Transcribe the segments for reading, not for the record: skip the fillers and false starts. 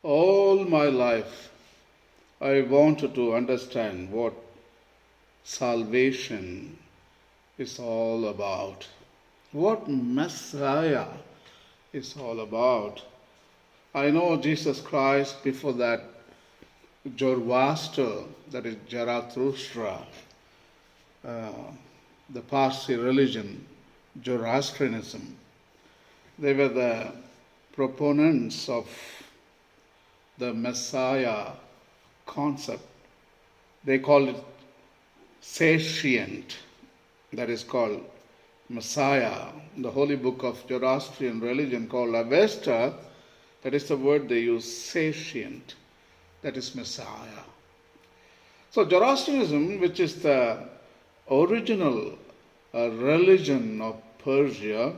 All my life, I wanted to understand what salvation is all about, what Messiah is all about. I know Jesus Christ, before that, Zoroaster, that is Zarathustra, the Parsi religion, Zoroastrianism. They were the proponents of the Messiah concept. They called it Saoshyant, that is called Messiah. The holy book of Zoroastrian religion called Avesta, that is the word they use, Saoshyant, that is Messiah. So Zoroastrianism, which is the original religion of Persia,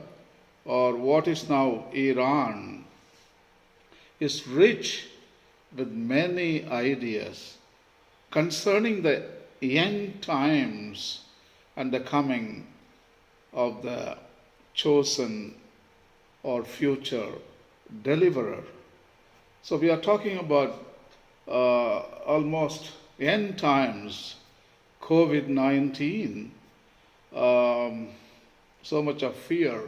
or what is now Iran, is rich with many ideas concerning the end times and the coming of the chosen or future deliverer. So we are talking about almost end times, COVID-19, so much of fear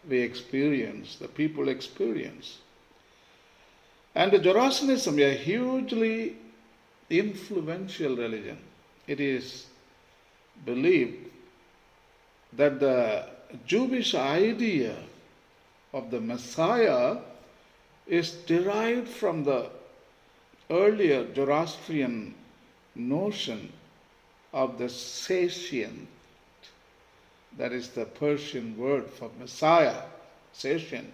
we experience, the people experience. And Zoroastrianism, a hugely influential religion. It is believed that the Jewish idea of the Messiah is derived from the earlier Zoroastrian notion of the Saoshyant. That is the Persian word for Messiah, Saoshyant.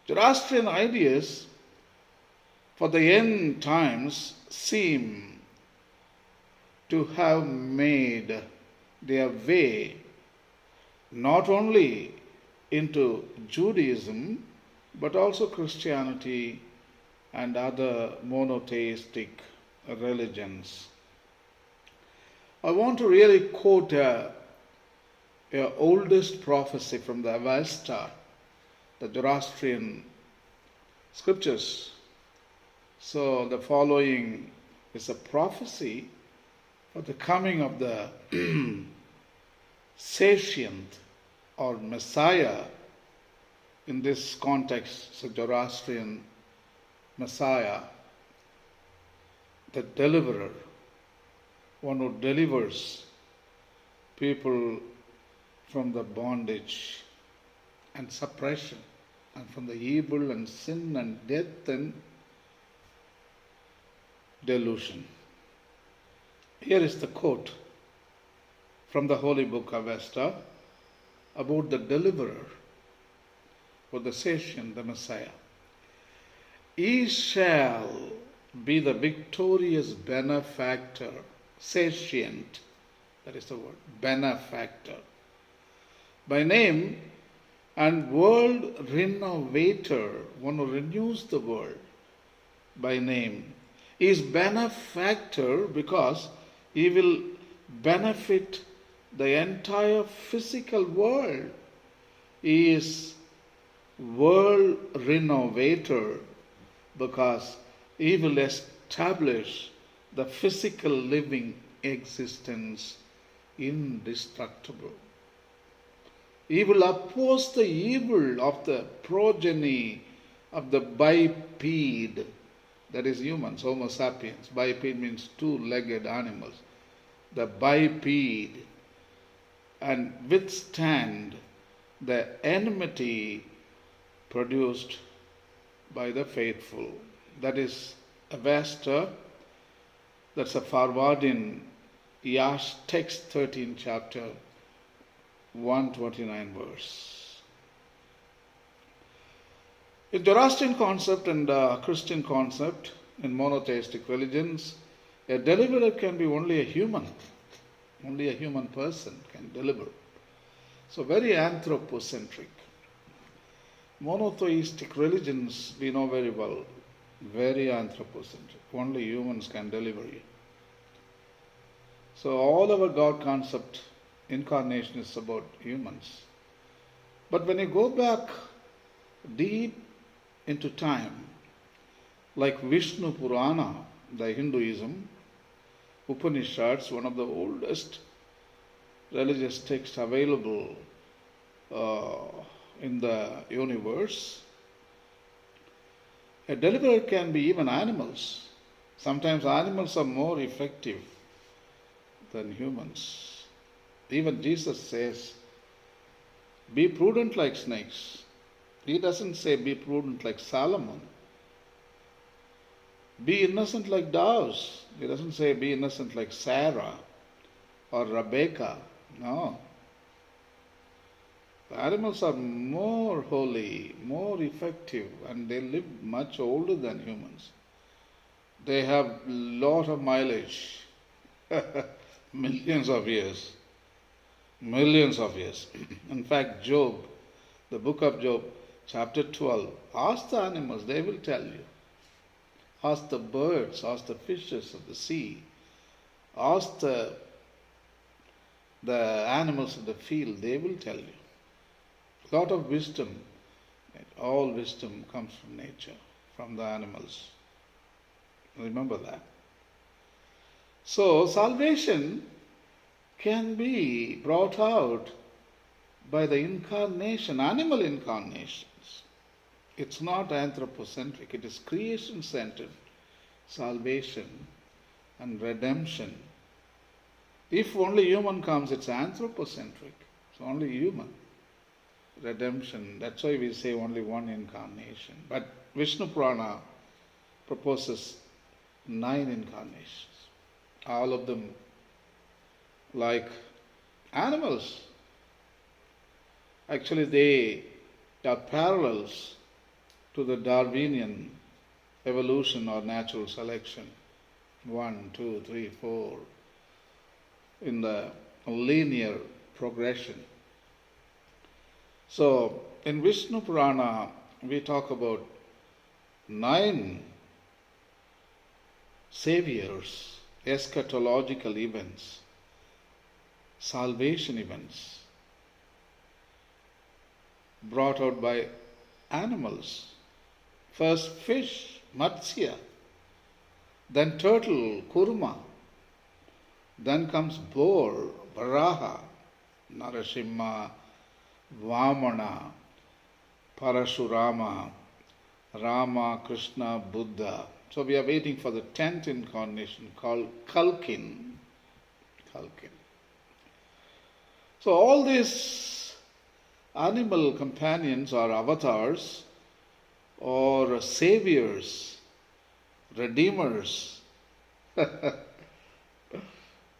Zoroastrian ideas for the end times seem to have made their way not only into Judaism but also Christianity and other monotheistic religions. I want to really quote a oldest prophecy from the Avesta, the Zoroastrian scriptures. So the following is a prophecy for the coming of the Saoshyant or Messiah. In this context, it's a Zoroastrian Messiah, the deliverer, one who delivers people from the bondage and suppression and from the evil and sin and death and delusion. Here is the quote from the holy book Avesta about the deliverer or the Saoshyant, the Messiah. He shall be the victorious benefactor, Saoshyant, that is the word, benefactor, by name, and world-renovator, one who renews the world, by name. He is benefactor because he will benefit the entire physical world. He is world-renovator because he will establish the physical living existence indestructible. He will oppose the evil of the progeny of the biped, that is humans, Homo sapiens. Biped means two-legged animals. The biped, and withstand the enmity produced by the faithful. That is Avesta, that's a Farvardin Yast text, 13 chapter, 129 verse. In Zoroastrian concept and Christian concept, in monotheistic religions, a deliverer can be only a human. Only a human person can deliver. So very anthropocentric. Monotheistic religions, we know very well, very anthropocentric. Only humans can deliver you. So all our God concept, incarnation is about humans. But when you go back deep into time, like Vishnu Purana, the Hinduism, Upanishads, one of the oldest religious texts available in the universe. A deliverer can be even animals. Sometimes animals are more effective than humans. Even Jesus says, be prudent like snakes. He doesn't say be prudent like Solomon. Be innocent like doves. He doesn't say be innocent like Sarah or Rebecca. No. The animals are more holy, more effective, and they live much older than humans. They have lot of mileage. Millions of years. Millions of years. In fact, Job, the book of Job, chapter 12, ask the animals, they will tell you. Ask the birds, ask the fishes of the sea, ask the animals of the field, they will tell you. A lot of wisdom, all wisdom comes from nature, from the animals. Remember that. So, salvation can be brought out by the incarnation, animal incarnations. It's not anthropocentric, it is creation-centered salvation and redemption. If only human comes, it's anthropocentric. It's only human. Redemption, that's why we say only one incarnation. But Vishnu Purana proposes 9 incarnations. All of them like animals. Actually, they are parallels to the Darwinian evolution or natural selection. 1, 2, 3, 4 in the linear progression. So, in Vishnu Purana, we talk about 9 saviors, eschatological events, salvation events brought out by animals. First fish, Matsya, then turtle, Kurma, then comes boar, Varaha, Narasimha, Vamana, Parashurama, Rama, Krishna, Buddha. So we are waiting for the 10th incarnation called Kalki. So all these animal companions or avatars or saviors, redeemers.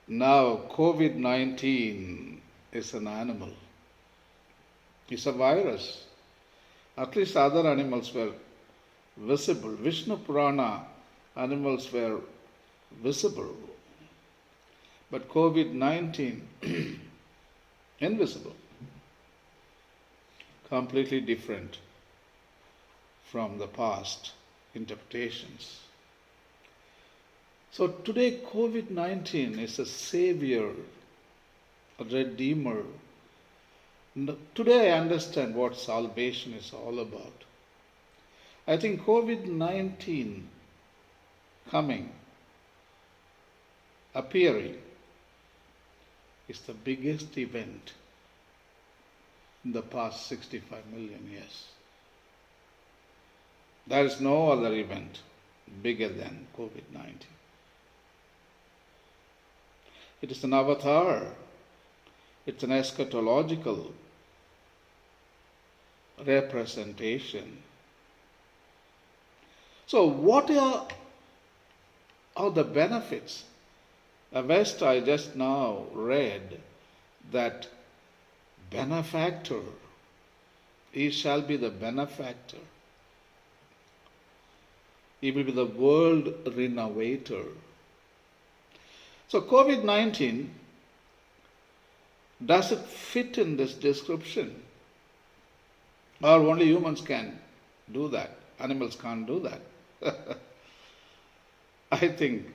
Now COVID-19 is an animal. It's a virus. At least other animals were visible. Vishnu Purana animals were visible. But COVID-19, invisible. Completely different from the past interpretations. So today COVID-19 is a savior, a redeemer. Today I understand what salvation is all about. I think COVID-19 coming, appearing, is the biggest event in the past 65 million years. There is no other event bigger than COVID-19. It is an avatar. It's an eschatological representation. So what are the benefits? Avesta, I just now read that Benefactor, he shall be the benefactor. He will be the World-renovator. So COVID-19, does it fit in this description? Or only humans can do that? Animals can't do that. I think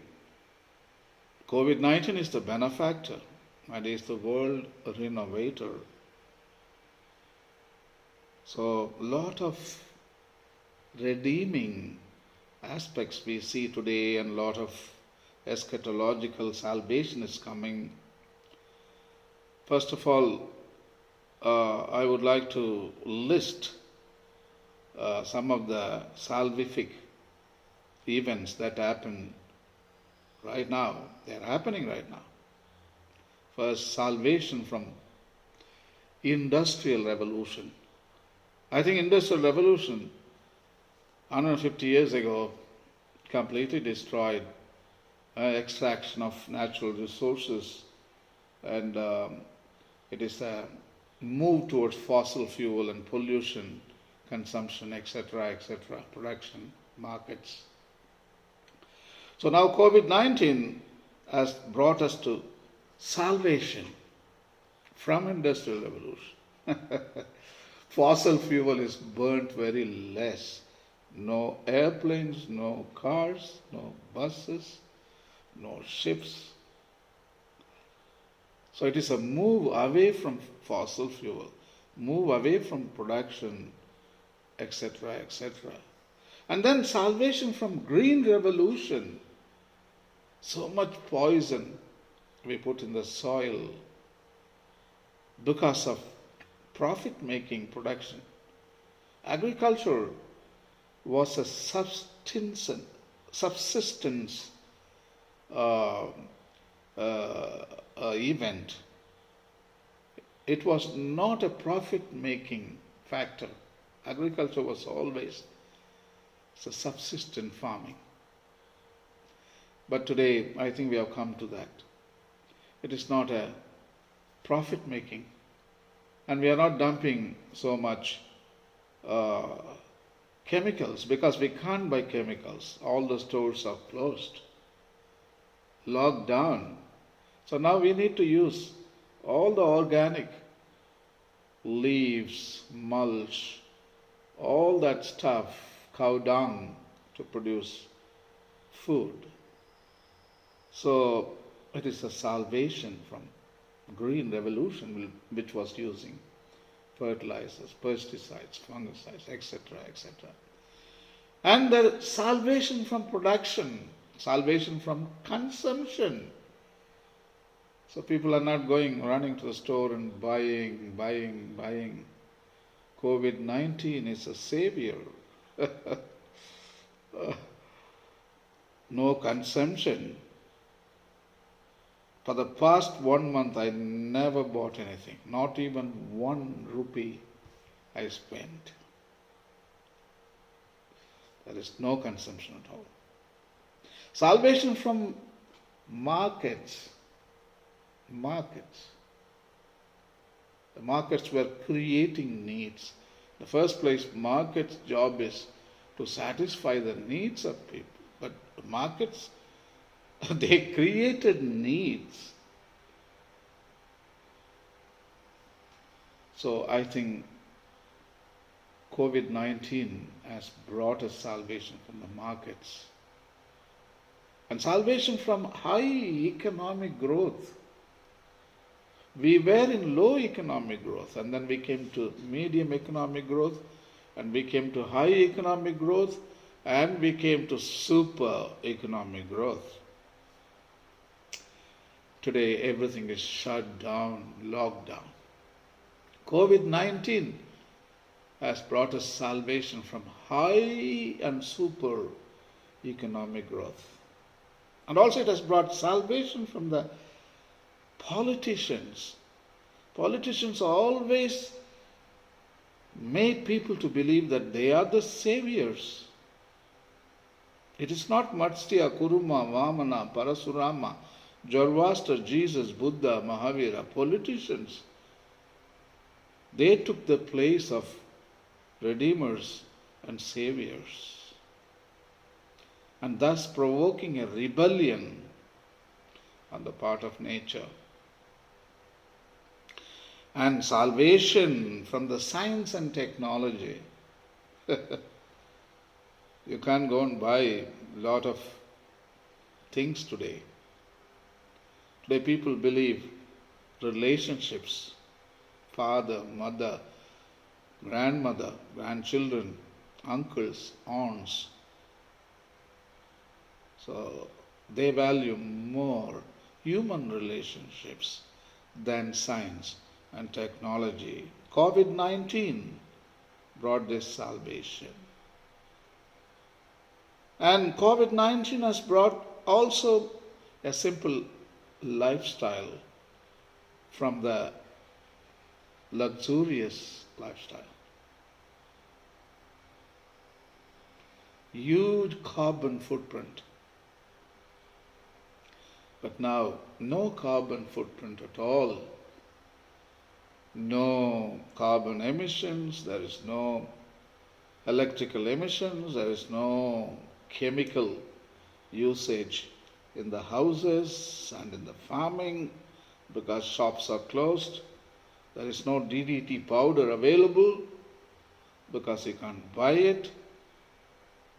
COVID-19 is the benefactor and is the World-renovator. So, lot of redeeming aspects we see today, and a lot of eschatological salvation is coming. First of all, I would like to list some of the salvific events that happen right now. They are happening right now. First, salvation from industrial revolution. I think industrial revolution 150 years ago completely destroyed extraction of natural resources, and it is a move towards fossil fuel and pollution, consumption, etc., production, markets. So now COVID-19 has brought us to salvation from industrial revolution. Fossil fuel is burnt very less. No airplanes, no cars, no buses, no ships. So it is a move away from fossil fuel, move away from production, etc., etc. And then salvation from green revolution. So much poison we put in the soil because of profit-making production. Agriculture was a subsistence event. It was not a profit-making factor. Agriculture was always a subsistent farming. But today, I think we have come to that. It is not a profit-making, and we are not dumping so much chemicals, because we can't buy chemicals. All the stores are closed, locked down. So now we need to use all the organic leaves, mulch, all that stuff, cow dung, to produce food. So it is a salvation from green revolution, which was using fertilizers, pesticides, fungicides, etc., etc. And the salvation from production, salvation from consumption. So people are not running to the store and buying. COVID-19 is a savior. No consumption. For the past 1 month, I never bought anything. Not even 1 rupee I spent. There is no consumption at all. Salvation from markets. The markets were creating needs. In the first place, markets' job is to satisfy the needs of people. But the markets, they created needs. So I think COVID-19 has brought us salvation from the markets. And salvation from high economic growth. We were in low economic growth, and then we came to medium economic growth, and we came to high economic growth, and we came to super economic growth. Today, everything is shut down, locked down. COVID-19 has brought us salvation from high and super economic growth. And also it has brought salvation from the politicians. Politicians always made people to believe that they are the saviors. It is not Matsya, Kurma, Vamana, Parashurama, Zoroaster, Jesus, Buddha, Mahavira, politicians. They took the place of redeemers and saviors, and thus provoking a rebellion on the part of nature. And salvation from the science and technology. You can't go and buy a lot of things today. Today people believe relationships, father, mother, grandmother, grandchildren, uncles, aunts. So they value more human relationships than science and technology. COVID-19 brought this salvation. And COVID-19 has brought also a simple lifestyle from the luxurious lifestyle. Huge carbon footprint. But now, no carbon footprint at all. No carbon emissions, there is no electrical emissions, there is no chemical usage in the houses and in the farming because shops are closed. There is no DDT powder available because you can't buy it.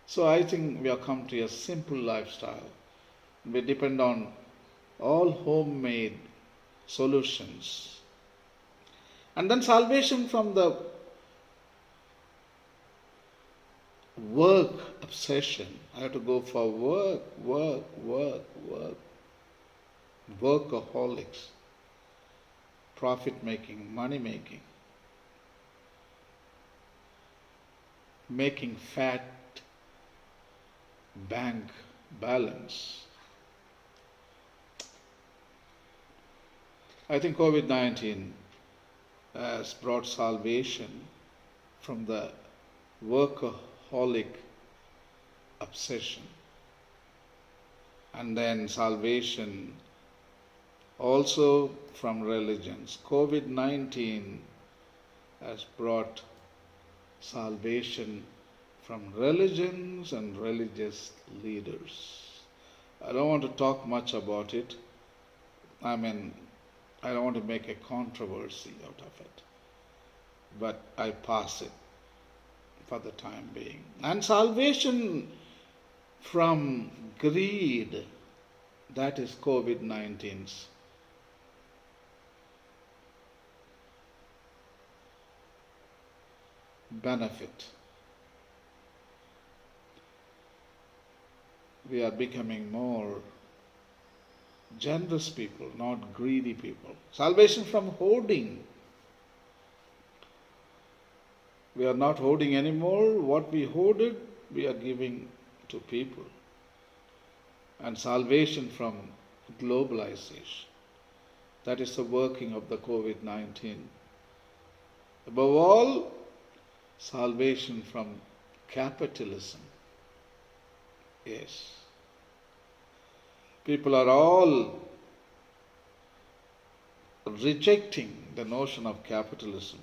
So I think we have come to a simple lifestyle. We depend on all homemade solutions. And then salvation from the work obsession. I have to go for work. Workaholics. Profit making, money making. Making fat bank balance. I think COVID-19 has brought salvation from the workaholic obsession, and then salvation also from religions. COVID-19 has brought salvation from religions and religious leaders. I don't want to talk much about it. I don't want to make a controversy out of it, but I pass it for the time being. And salvation from greed, that is COVID-19's benefit. We are becoming more generous people, not greedy people. Salvation from hoarding. We are not hoarding anymore. What we hoarded, we are giving to people. And salvation from globalization. That is the working of the COVID-19. Above all, salvation from capitalism. Yes. People are all rejecting the notion of capitalism.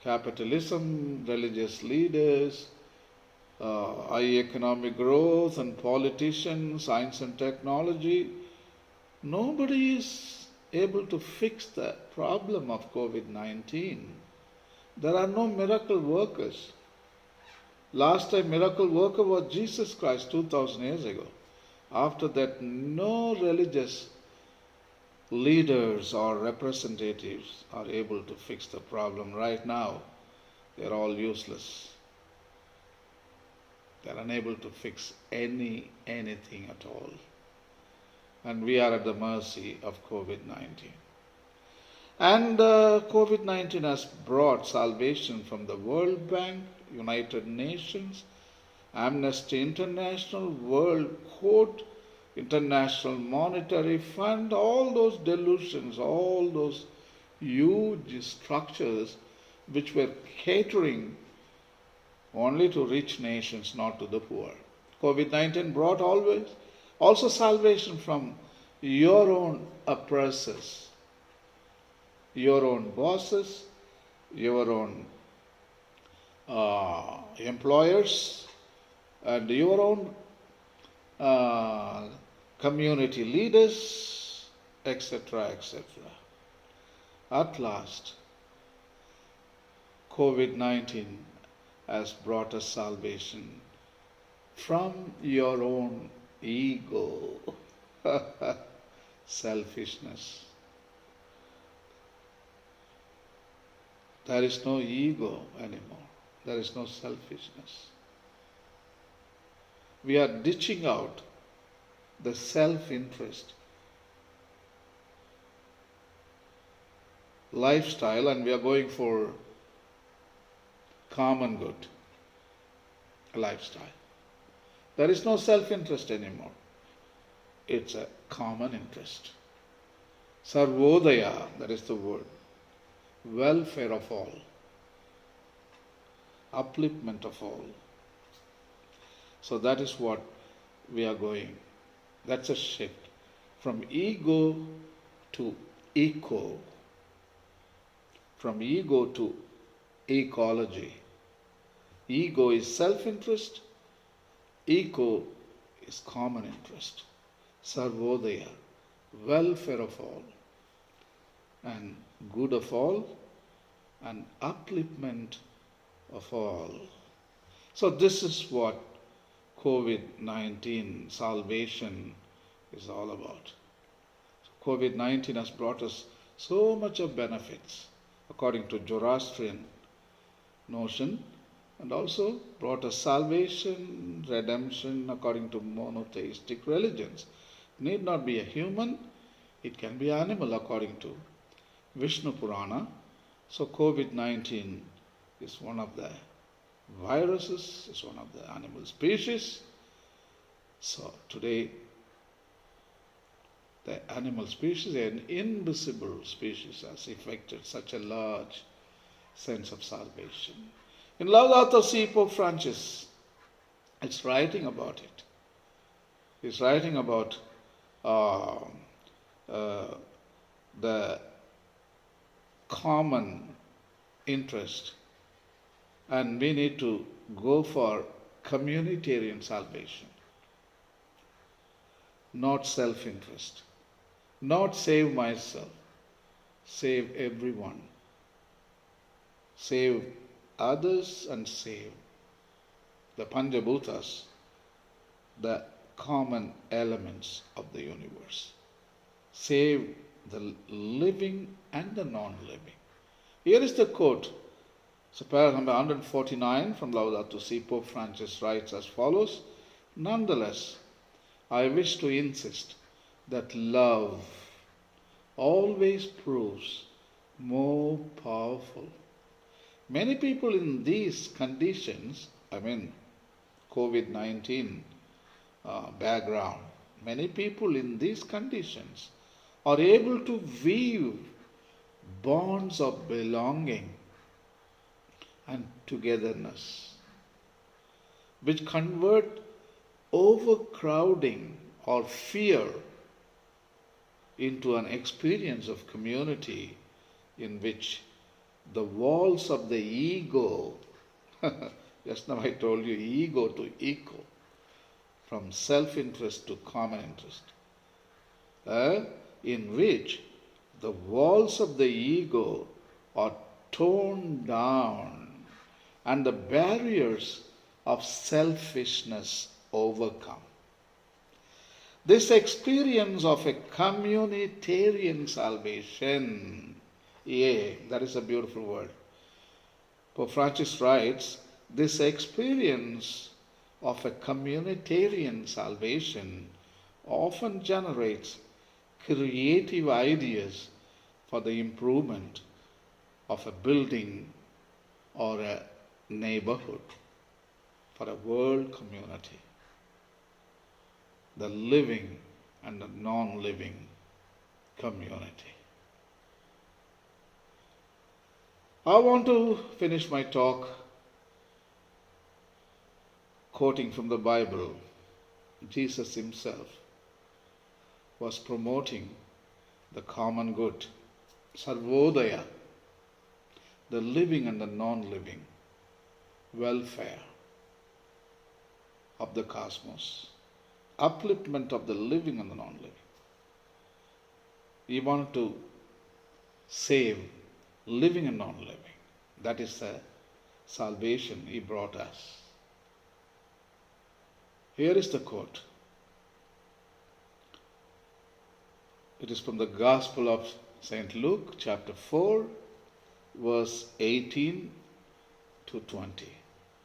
Capitalism, religious leaders, high economic growth and politicians, science and technology. Nobody is able to fix the problem of COVID-19. There are no miracle workers. Last time miracle worker was Jesus Christ 2000 years ago. After that, no religious leaders or representatives are able to fix the problem. Right now, they are all useless. They are unable to fix anything at all. And we are at the mercy of COVID-19. And COVID-19 has brought salvation from the World Bank, United Nations, Amnesty International, World Court, International Monetary Fund, all those delusions, all those huge structures which were catering only to rich nations, not to the poor. COVID-19 brought also salvation from your own oppressors, your own bosses, your own employers, and your own community leaders, etc., etc. At last, COVID-19 has brought us salvation from your own ego, selfishness. There is no ego anymore. There is no selfishness. We are ditching out the self-interest lifestyle and we are going for common good lifestyle. There is no self-interest anymore. It's a common interest. Sarvodaya, that is the word. Welfare of all. Upliftment of all. So that is what we are going. That's a shift from ego to eco. From ego to ecology. Ego is self-interest. Eco is common interest. Sarvodaya, welfare of all, and good of all, and upliftment of all. So this is what COVID-19 salvation is all about. COVID-19 has brought us so much of benefits according to Zoroastrian notion, and also brought us salvation, redemption according to monotheistic religions. It need not be a human, it can be animal according to Vishnu Purana. So COVID-19 is one of the viruses, is one of the animal species. So today the animal species, an invisible species, has effected such a large sense of salvation. In Laudato Si, Pope Francis is writing about it. He's writing about the common interest, and we need to go for communitarian salvation, not self-interest, not save myself, save everyone, save others and save the Panchabhutas, the common elements of the universe. Save the living and the non-living. Here is the quote. So paragraph number 149 from Laudato Si, Pope Francis writes as follows: nonetheless, I wish to insist that love always proves more powerful. Many people in these conditions, COVID-19 background, many people in these conditions are able to weave bonds of belonging and togetherness, which convert overcrowding or fear into an experience of community in which the walls of the ego, just now I told you, ego to eco, from self-interest to common interest, in which the walls of the ego are torn down and the barriers of selfishness overcome. This experience of a communitarian salvation, that is a beautiful word. Pope Francis writes, this experience of a communitarian salvation often generates creative ideas for the improvement of a building or a neighborhood, for a world community, the living and the non-living community. I want to finish my talk quoting from the Bible. Jesus himself was promoting the common good, Sarvodaya, the living and the non-living, welfare of the cosmos, upliftment of the living and the non-living. He wanted to save living and non-living. That is the salvation he brought us. Here is the quote. It is from the Gospel of St. Luke, chapter 4, verse 18 to 20.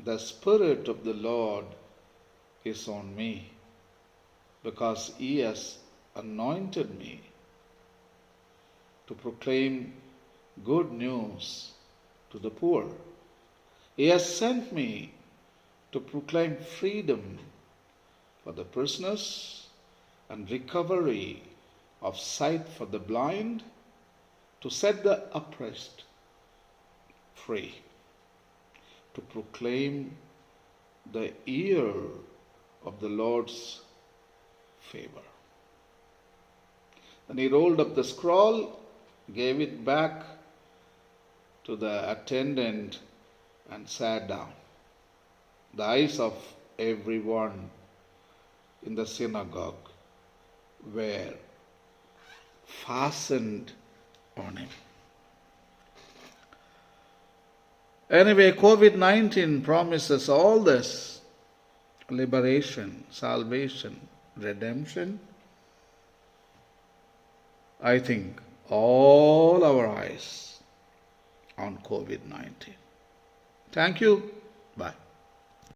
the Spirit of the Lord is on me, because He has anointed me to proclaim good news to the poor. He has sent me to proclaim freedom for the prisoners and recovery of sight for the blind, to set the oppressed free, to proclaim the year of the Lord's favor. Then he rolled up the scroll, gave it back to the attendant, and sat down. The eyes of everyone in the synagogue were fastened on him. Anyway, COVID-19 promises all this: liberation, salvation, redemption. I think all our eyes on COVID-19. Thank you. Bye.